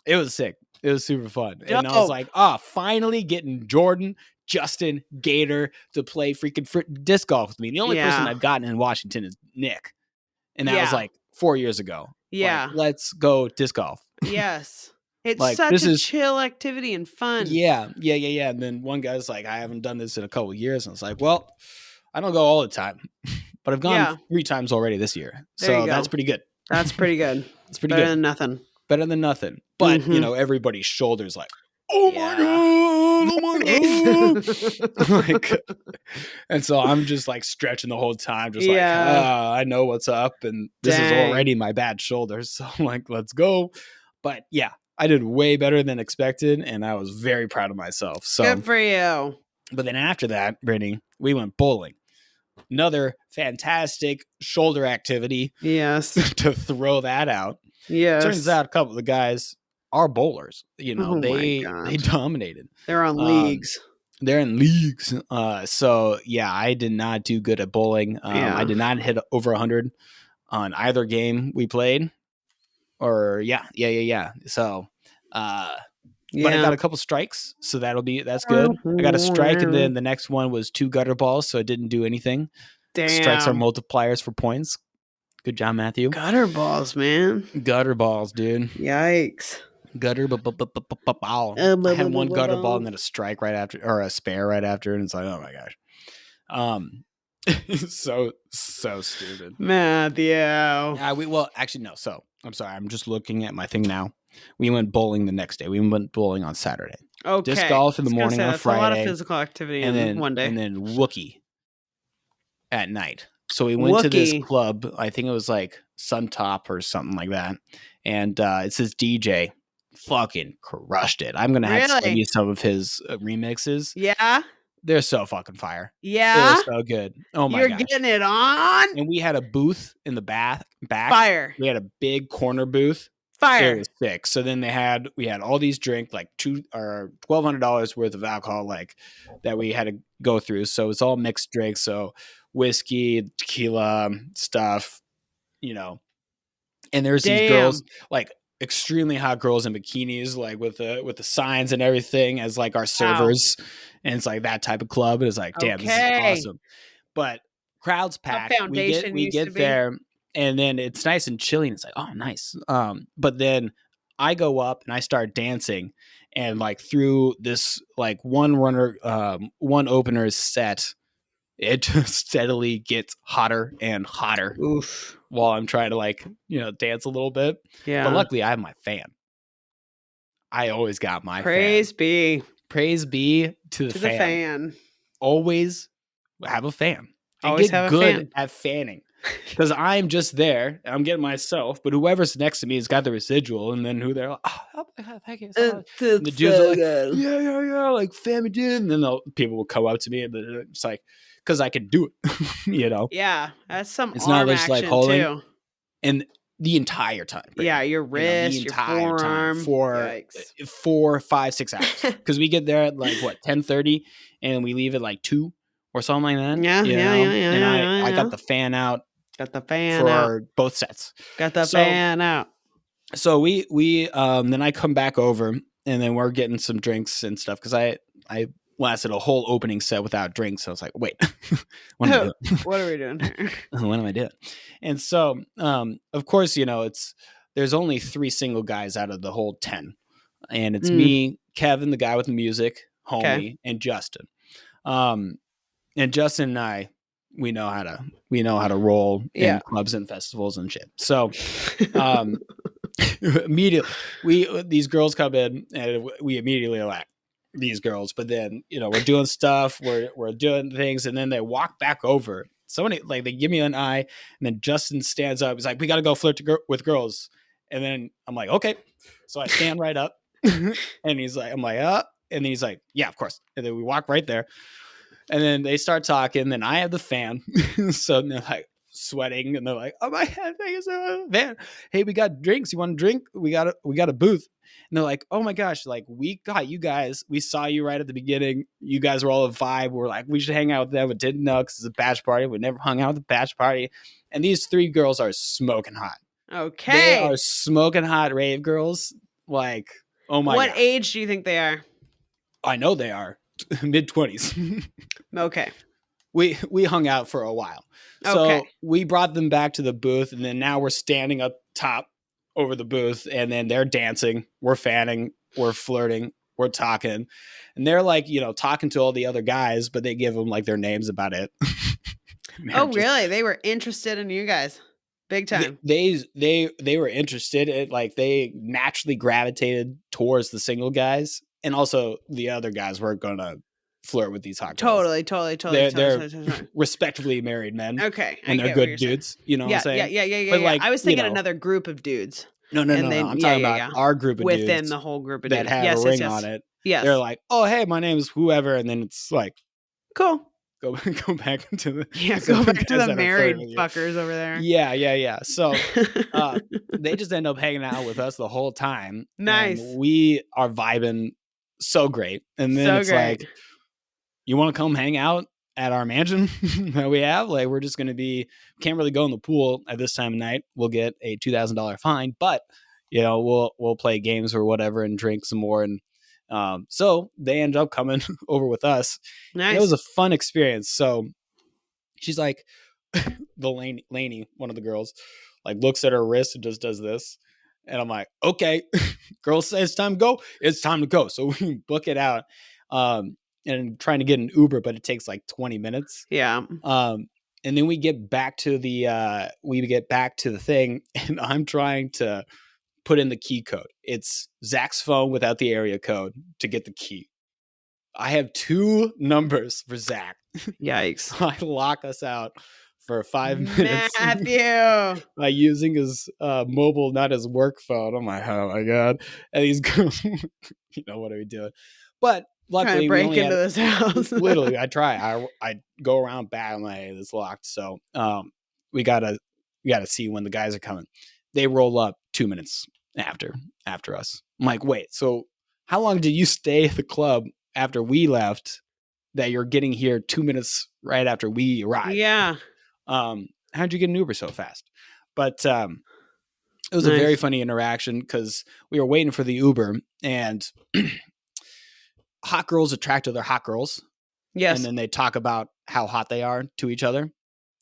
it was sick. It was super fun. And I was like, finally getting Jordan, Justin, Gator to play freaking disc golf with me. The only person I've gotten in Washington is Nick. And that was like 4 years ago. Yeah. Like, let's go disc golf. Yes. It's like, such a chill activity and fun. Yeah. And then one guy's like, I haven't done this in a couple of years. And it's like, well, I don't go all the time, but I've gone 3 times already this year. So that's pretty good. That's pretty good. It's pretty good. Better than nothing. Better than nothing. But, everybody's shoulders like, oh my God. Like, and so I'm just like stretching the whole time, just like, I know what's up. And this is already my bad shoulders. So I'm like, let's go. But yeah, I did way better than expected. And I was very proud of myself. So good for you. But then after that, Brittany, we went bowling. Another fantastic shoulder activity. Yes. To throw that out. Yes. Turns out a couple of the guys are bowlers. They dominated. They're on leagues. They're in leagues. So yeah, I did not do good at bowling. I did not hit over 100 on either game we played. Or yeah. So but I got a couple strikes, so that's good. I got a strike, and then the next one was 2 gutter balls, so it didn't do anything. Damn. Strikes are multipliers for points. Good job, Matthew. Gutter balls, man. Gutter balls, dude. Yikes. Gutter ball. I had 1 gutter ball and then a strike right after, or a spare right after, and it's like, oh my gosh. So stupid. Matthew. Actually no. So I'm sorry. I'm just looking at my thing now. We went bowling the next day. We went bowling on Saturday. Okay. Disc golf in the morning on Friday. A lot of physical activity in one day. And then Wookie at night. So we went to this club. I think it was like Suntop or something like that. And it says DJ fucking crushed it. I'm going to have to send you some of his remixes. Yeah. They're so fucking fire. Yeah. They're so good. Oh my god. You're getting it on. And we had a booth in the back. Fire. We had a big corner booth. Fire. It was sick. So then we had all these drinks, like $1,200 worth of alcohol, like that we had to go through. So it's all mixed drinks. So whiskey, tequila stuff, and there's these girls, like extremely hot girls in bikinis, like with the signs and everything as like our servers. Wow. And it's like that type of club. It's like, damn, this is awesome. But crowd's packed. We get there. And then it's nice and chilly. And it's like, oh, nice. But then I go up and I start dancing, and like through this like one opener's set, it just steadily gets hotter and hotter. Oof. While I'm trying to dance a little bit. Yeah. But luckily I have my fan. I always got my Praise fan. be. Praise be to the fan. Always have a fan. And always get have good a fan. at fanning. Because I'm just there. I'm getting myself. But whoever's next to me has got the residual. And then who they're like, oh my God, thank you so much. And the dudes are like, yeah, like fan me, dude. And then people will come up to me and it's like, because I can do it, Yeah, that's some it's arm not just action like holding. too. And the entire time. Yeah, your wrist, your forearm. For 4, 5, 6 hours. Because we get there at like, 10:30 and we leave at like 2 or something like that. Yeah. And I got the fan out. Got the fan for out. both sets. Got the fan out. So we then I come back over and then we're getting some drinks and stuff because I lasted a whole opening set without drinks. So I was like, wait, what am I doing? What are we doing here? What am I doing? And so, of course, there's only 3 single guys out of the whole 10. And it's me, Kevin, the guy with the music, homie, and Justin. And Justin and I, we know how to roll in clubs and festivals and shit. So, immediately these girls come in and we immediately elect these girls. But then, we're doing stuff, we're doing things, and then they walk back over. Somebody they give me an eye, and then Justin stands up. He's like, "We got to go flirt with girls." And then I'm like, "Okay." So I stand right up, and he's like, "I'm like, and then he's like, "Yeah, of course." And then we walk right there, and then they start talking. Then I have the fan, so they're like sweating, and they're like, "Oh my God, thank you so much, man! Hey, we got drinks. You want a drink? We got a booth." And they're like, "Oh my gosh, like we got you guys. We saw you right at the beginning. You guys were all a vibe. We're like, we should hang out with them. We didn't know because it's a batch party. We never hung out with the batch party." And these 3 girls are smoking hot. Okay, they are smoking hot rave girls. Like, oh my God. What age do you think they are? I know they are mid-20s. Okay. We hung out for a while. So we brought them back to the booth, and then now we're standing up top over the booth, and then they're dancing, we're fanning, we're flirting, we're talking, and they're like, talking to all the other guys, but they give them like their names about it. Really? They were interested in you guys, big time. They were interested. They naturally gravitated towards the single guys, and also the other guys weren't gonna flirt with these hot girls. Totally. They're respectively married men. Okay. And they're good dudes. You know what I'm saying? Yeah. But I was thinking another group of dudes. No. I'm talking about our group of dudes. Within the whole group of dudes. That have a ring on it. Yes. They're like, "Oh, hey, my name's whoever." And then it's like, cool. Go back to the go back to the married fuckers over there. Yeah. So they just end up hanging out with us the whole time. Nice. And we are vibing so great. And then like, you want to come hang out at our mansion that we have? Like, we're just going to can't really go in the pool at this time of night. We'll get a $2,000 fine, but we'll play games or whatever and drink some more. And so they end up coming over with us. Nice. It was a fun experience. So she's like, the Lainey, one of the girls, like looks at her wrist and just does this. And I'm like, okay, girl says it's time to go. It's time to go. So we book it out. And trying to get an Uber, but it takes like 20 minutes. Yeah. And then we get back to the thing, and I'm trying to put in the key code. It's Zach's phone without the area code to get the key. I have 2 numbers for Zach. Yikes. I lock us out for 5 minutes. Matthew. By using his mobile, not his work phone. I'm like, oh my God. And he's going, what are we doing? But luckily, trying to break into this house. Literally, I try. I go around back. I'm like, hey, it's locked. So we gotta see when the guys are coming. They roll up 2 minutes after us. I'm like, wait. So how long did you stay at the club after we left that you're getting here 2 minutes right after we arrived? Yeah. How'd you get an Uber so fast? But it was a very funny interaction because we were waiting for the Uber and. Hot girls attract other hot girls. Yes. And then they talk about how hot they are to each other.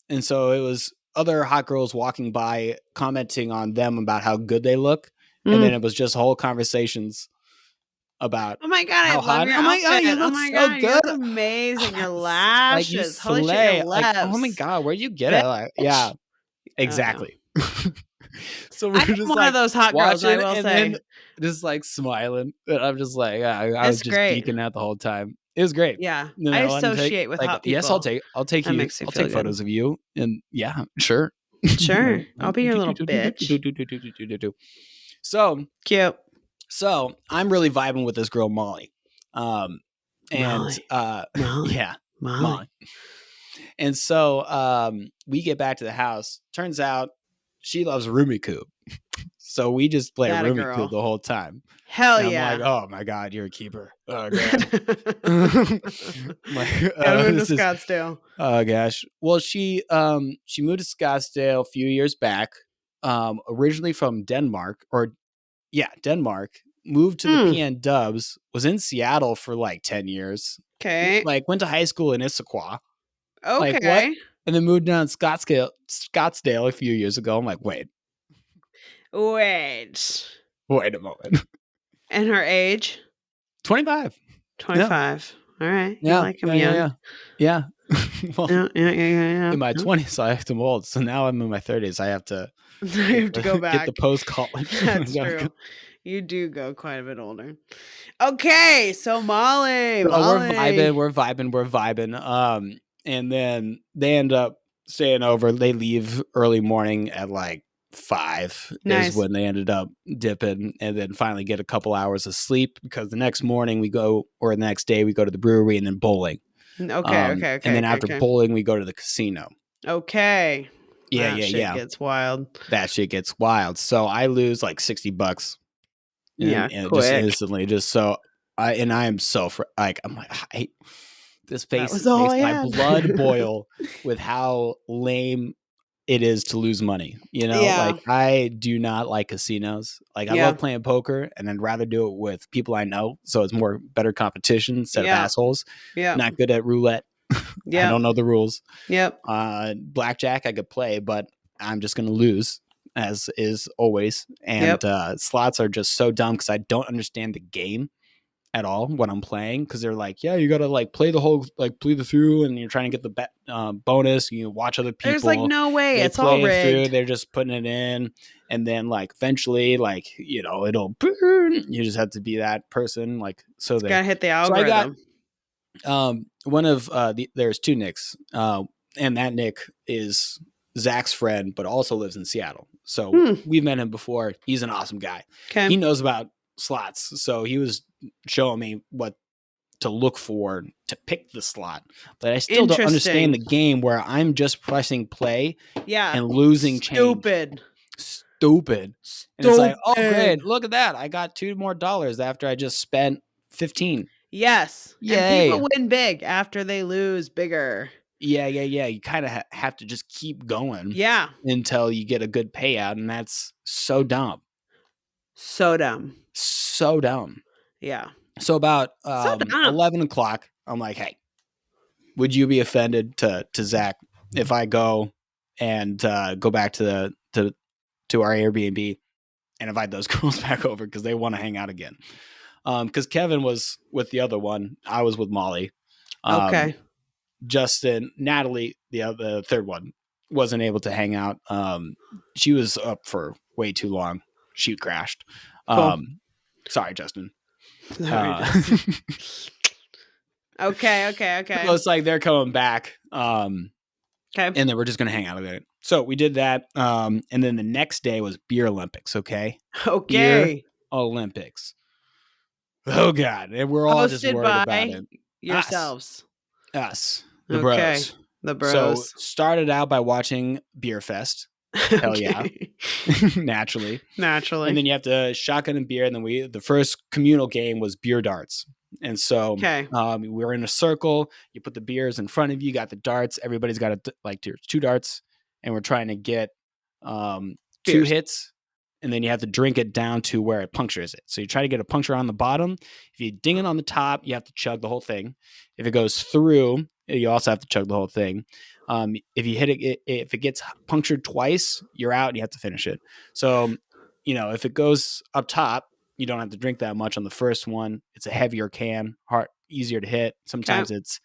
And so it was other hot girls walking by commenting on them about how good they look. And then it was just whole conversations about oh my God, how I love your outfit. God, you look so good. You're amazing. Your lashes. Like, you slay. Like, oh my God, where'd you get it? Like, yeah, exactly. So we're just one like of those hot girls, I will say. Then just like smiling. And I'm just like, I was just great. geeking out the whole time. It was great. Yeah. I associate with hot people. Yes, I'll take that you. Makes you I'll feel take photos of you. And yeah, sure. Sure. I'll be your little bitch. So cute. So I'm really vibing with this girl, Molly. Molly. Yeah, Molly. And so we get back to the house. Turns out she loves rumikub. So we just play rumikub the whole time. Hell and yeah. I'm like, oh my God, you're a keeper. Oh God. Moved to Scottsdale. Oh gosh. Well, she moved to Scottsdale a few years back. Originally from Denmark, Denmark. Moved to the PN Dubs, was in Seattle for like 10 years. Okay. Like went to high school in Issaquah. Okay. Like what? And then moved down to Scottsdale a few years ago. I'm like, wait a moment. And her age? 25. 25. Yeah. All right. Yeah. You like him young. Yeah. Well, yeah. In my 20s, I acted old. So now I'm in my 30s. I have to go back. Get the post-college. That's true. You do go quite a bit older. Okay, so Molly. We're vibing. And then they end up staying over. They leave early morning at like 5 is when they ended up dipping, and then finally get a couple hours of sleep because the next morning the next day we go to the brewery and then bowling. Okay. And then after bowling, we go to the casino. Okay. Yeah. Gets wild. That shit gets wild. So I lose like $60. And just instantly, just so I am so I'm like, this face makes my blood boil with how lame it is to lose money. Like I do not like casinos. Like I love playing poker, and I'd rather do it with people I know, so it's better competition instead of assholes. Not good at roulette. I don't know the rules. Blackjack I could play, but I'm just gonna lose, as is always. And slots are just so dumb because I don't understand the game at all when I'm playing, because they're like, yeah, you gotta like play the whole, like play the through, and you're trying to get the bonus. You watch other people. There's like no way. It's all rigged. They're just putting it in, and then like eventually, like it'll burn. You just have to be that person. Like so they gotta hit the algorithm. So I got one of there's two Nicks, and that Nick is Zach's friend, but also lives in Seattle. So we've met him before. He's an awesome guy. Okay. He knows about slots, so he was showing me what to look for to pick the slot, but I still don't understand the game where I'm just pressing play and losing change. Stupid. And it's like, oh great, look at that, I got $2 more after I just spent 15. Yes. Yay. And people win big after they lose bigger. Yeah. You kind of have to just keep going. Yeah. Until you get a good payout, and that's so dumb. Yeah. So about 11 o'clock, I'm like, hey, would you be offended to Zach if I go and go back to our Airbnb and invite those girls back over because they want to hang out again? Because Kevin was with the other one. I was with Molly. Okay. Justin, Natalie, the third one, wasn't able to hang out. She was up for way too long. She crashed. Cool. Sorry, Justin. Okay. So it's like they're coming back. And then we're just gonna hang out with it. So we did that. And then the next day was Beer Olympics. Okay. Beer Olympics. Oh God, and we're all just worried about it. Yourselves. Us. The bros. The bros. So started out by watching Beer Fest. Hell yeah. Naturally. And then you have to shotgun and beer. And then the first communal game was beer darts. And so we were in a circle. You put the beers in front of you, got the darts. Everybody's got two darts. And we're trying to get 2 hits. And then you have to drink it down to where it punctures it. So you try to get a puncture on the bottom. If you ding it on the top, you have to chug the whole thing. If it goes through, you also have to chug the whole thing. If you hit it, if it gets punctured twice, you're out and you have to finish it. So, if it goes up top, you don't have to drink that much on the first one. It's a heavier can, easier to hit. Sometimes it's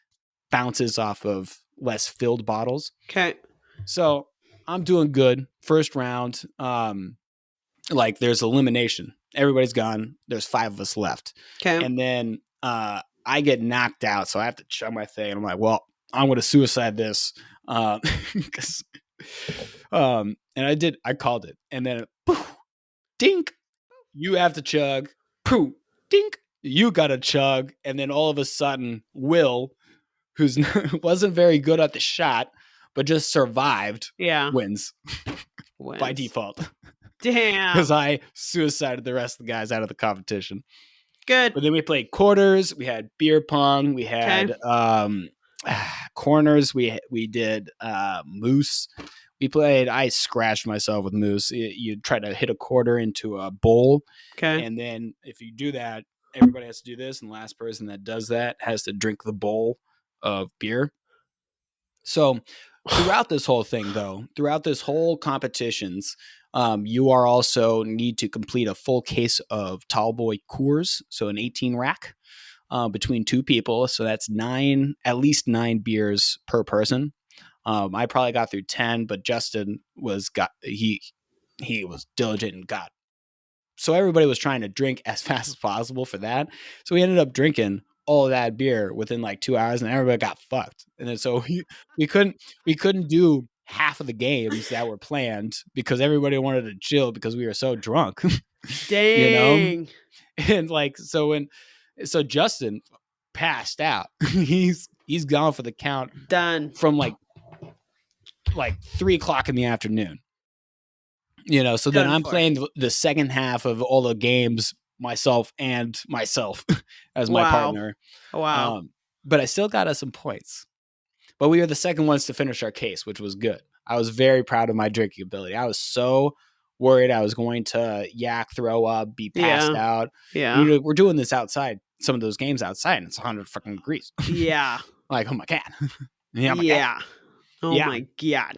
bounces off of less filled bottles. Okay. So I'm doing good. First round, like there's elimination. Everybody's gone. There's 5 of us left. Okay. And then I get knocked out, so I have to chug my thing. And I'm like, well, I'm going to suicide this. Because and I called it. And then poof, dink, you have to chug. Poof, dink, you got to chug. And then all of a sudden, Will, who's wasn't very good at the shot, but just survived, wins. By default. Damn. Because I suicided the rest of the guys out of the competition. Good. But then we played quarters. We had beer pong. We had corners. We did moose. I scratched myself with moose. You try to hit a quarter into a bowl. Okay. And then if you do that, everybody has to do this. And the last person that does that has to drink the bowl of beer. So throughout this whole thing, though, throughout this whole competitions, you are also need to complete a full case of Tallboy Coors, so an 18 rack between 2 people. So that's at least 9 beers per person. I probably got through 10, but Justin he was diligent and got. So everybody was trying to drink as fast as possible for that. So we ended up drinking all of that beer within like 2 hours, and everybody got fucked. And then so we couldn't do half of the games that were planned because everybody wanted to chill because we were so drunk. Dang. And like so Justin passed out. He's gone for the count. Done. From like 3:00 in the afternoon. So then I'm playing the second half of all the games myself as my partner. Wow. But I still got us some points. But we were the second ones to finish our case, which was good. I was very proud of my drinking ability. I was so worried I was going to throw up, be passed out. Yeah. We're doing this outside, some of those games outside, and it's 100 fucking degrees. Yeah. Like, oh my God. Oh my God.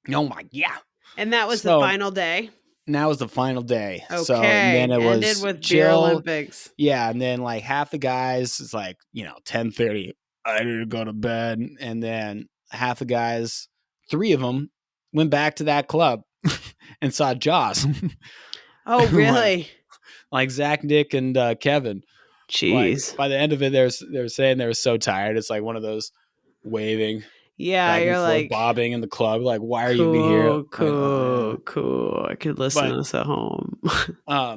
Oh my God. And that was the final day? And that was the final day. Okay. So, and then it ended was with chill. Beer OIympics. Yeah. And then like half the guys, it's like, 10:30, I need to go to bed. And then half the guys, 3 of them went back to that club and saw Jaws. Oh, really? like Zach, Nick, and Kevin. Jeez. Like, by the end of it, they're saying they were so tired. It's like one of those waving. Yeah, you're like bobbing in the club. Like, why are you even here? Cool. I could listen to this at home. I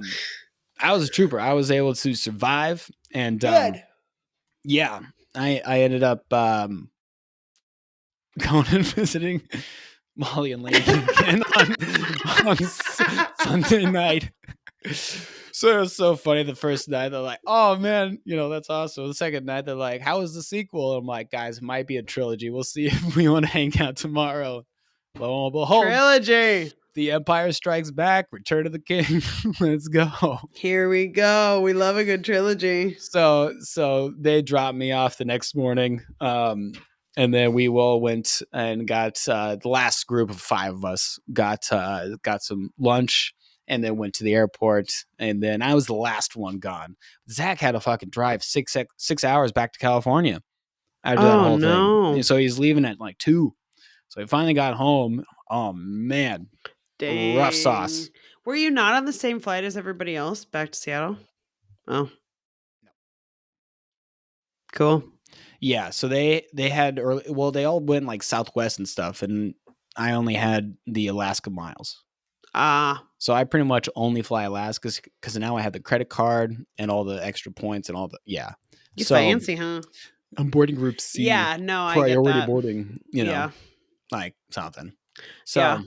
was a trooper. I was able to survive, and good. I ended up going and visiting Molly and Lane again on Sunday night. So it was so funny. The first night they're like, "Oh man, that's awesome." The second night they're like, "How was the sequel?" I'm like, "Guys, it might be a trilogy. We'll see if we want to hang out tomorrow." Lo and behold, trilogy. The Empire Strikes Back, Return of the King. Let's go. Here we go. We love a good trilogy. So they dropped me off the next morning. And then we all went and got the last group of 5 of us got some lunch and then went to the airport. And then I was the last one gone. Zach had to fucking drive 6 hours back to California after that whole thing. And so he's leaving at like 2. So he finally got home. Oh man. Dang. Rough sauce. Were you not on the same flight as everybody else back to Seattle? Oh. No. Cool. Yeah, so they had they all went like Southwest and stuff, and I only had the Alaska miles. So I pretty much only fly Alaska because now I have the credit card and all the extra points and all the You fancy, huh? I'm boarding group C. Yeah, no, priority I get that. Boarding. Like something. So, yeah.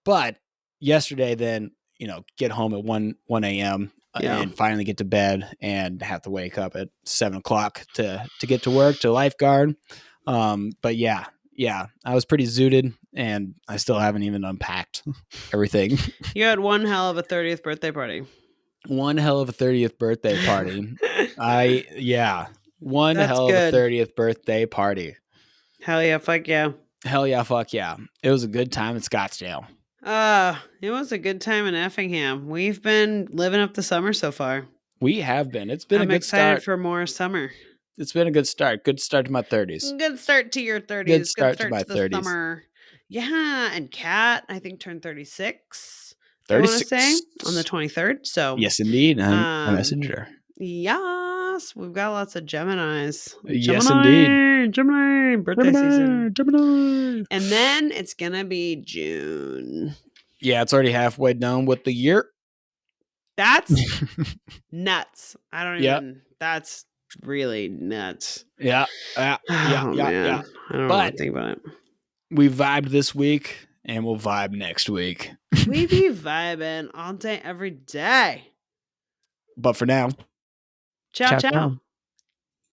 But yesterday, then get home at 1 a.m. And finally get to bed and have to wake up at 7 o'clock to get to work to lifeguard. But yeah, I was pretty zooted and I still haven't even unpacked everything. You had one hell of a 30th birthday party. One hell of a 30th birthday party. One That's hell good. of a 30th birthday party. Hell yeah, fuck yeah. Hell yeah, fuck yeah. It was a good time in Scottsdale. It was a good time in Effingham. We've been living up the summer so far. We have been. It's been a good start. I'm excited for more summer. It's been a good start. Good start to my 30s. Good start to your 30s. Good start to my the 30s. Summer. Yeah, and Kat, I think, turned 36. 36. I want to say on the 23rd. So yes, indeed. I messaged her. Yes, we've got lots of Geminis. Yes, indeed. Gemini birthday season. Gemini. And then it's gonna be June. Yeah, it's already halfway done with the year. That's nuts. I don't even. That's really nuts. Yeah. Man. I don't want to think about it. We vibed this week, and we'll vibe next week. We be vibing all day, every day. But for now, ciao.